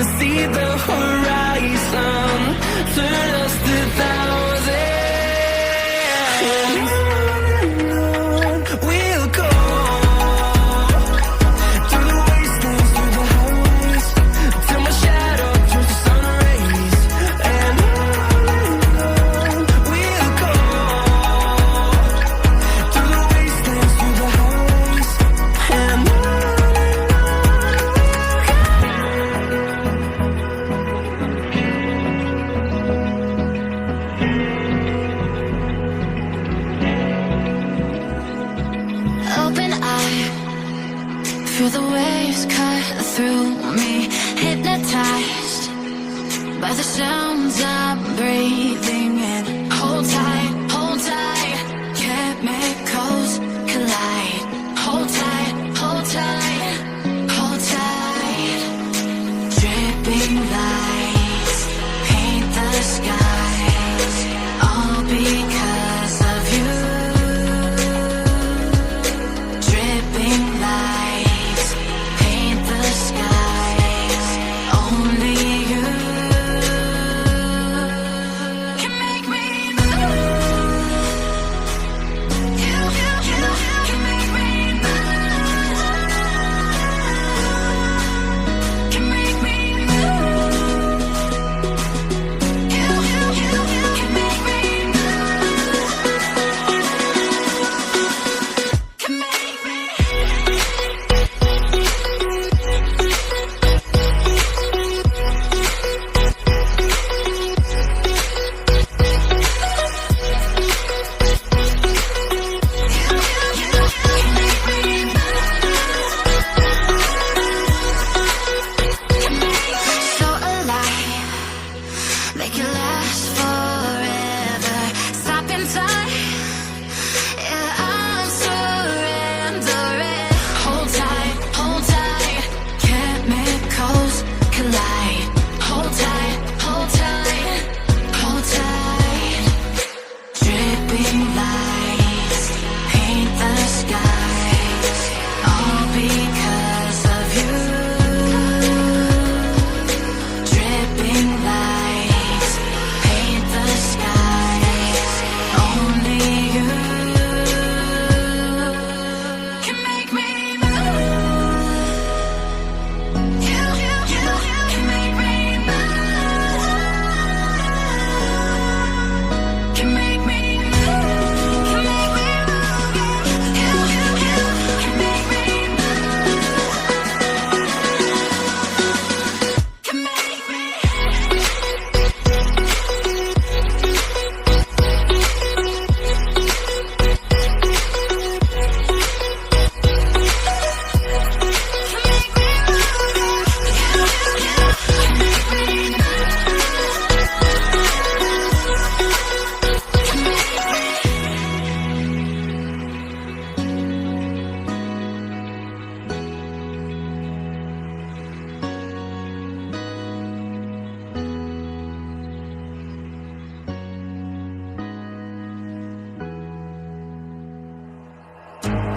to see the horizon, turn us to thousands. We'll go through the wastelands, through the highways, till my shadow turns to sun rays. And we'll go through the wastelands, through the highways, and open eye, feel the waves cut through me, hypnotized by the sounds I'm breathing in. Hold tight, chemicals collide. Hold tight, hold tight, hold tight. Dripping lights paint the skies, all because of you. Dripping lights paint the skies, only you can make me move. You can make me move. Can make me move. You can make me move. Can make me. So alive, make it last forever. Stop in time, yeah, I'm surrendering. Hold tight, chemicals collide. Hold tight, hold tight. Dripping lights paint the skies, all because of you. Dripping lights paint the skies, only you can make me move. You can make me move. Can make me move. Can make me move. You can make me move. Can make me.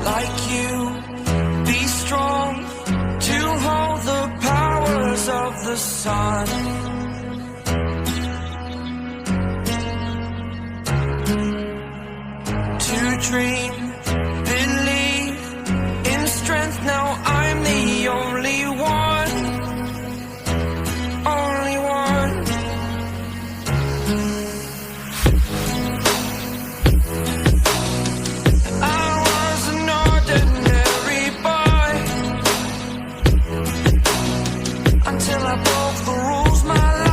like you, be strong to hold the powers of the sun. To dream, believe in strength. Now I'm the only one, only one. I was an ordinary boy until I broke the rules. My life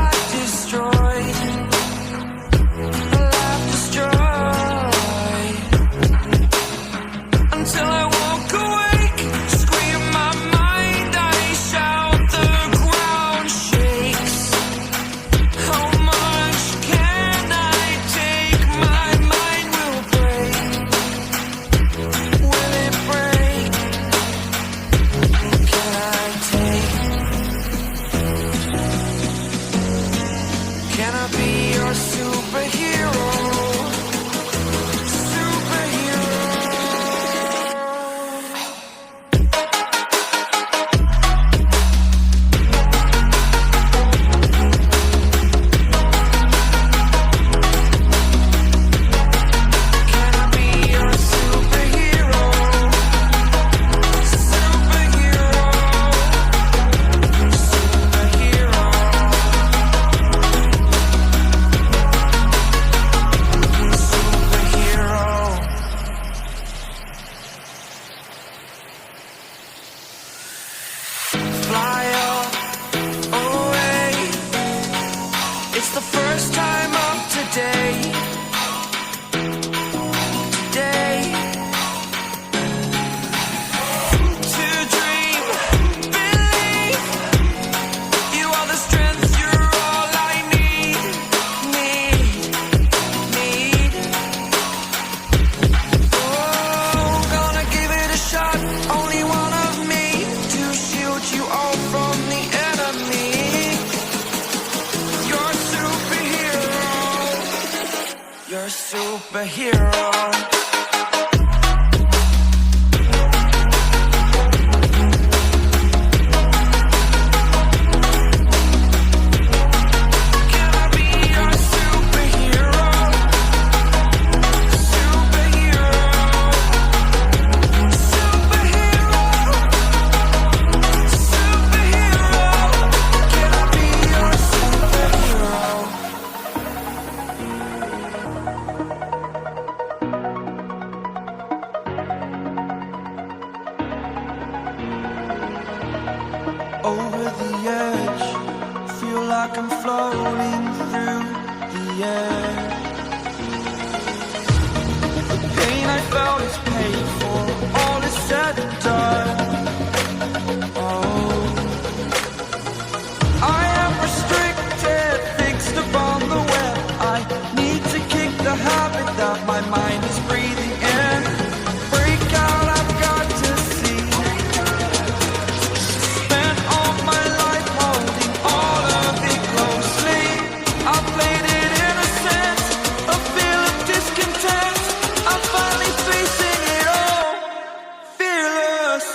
the first time of today. Today. To dream, believe. You are the strength, you're all I need. Need. Oh, gonna give it a shot. Only one of me to shield you all from the enemy. You're a superhero. You're a superhero. Can I be your superhero? Superhero. Superhero. Superhero. Can I be your superhero? Over the edge, feel like I'm floating through the air. The pain I felt is paid for, all is said and done. Oh, I am restricted, fixed upon the web. I need to kick the habit that my mind is breathing in. Break out, I've got to see. Spent all my life holding all of it closely. I played it innocent, a feel of discontent. I'm finally facing it all, fearless.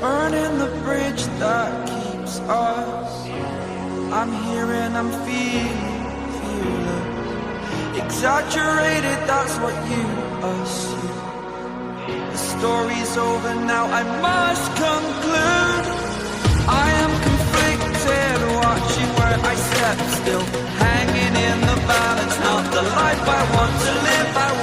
Burning the bridge that keeps us. I'm here and I'm feeling exaggerated, that's what you assume. The story's over now, I must conclude. I am conflicted, watching where I step still, hanging in the balance, not the life I want to live.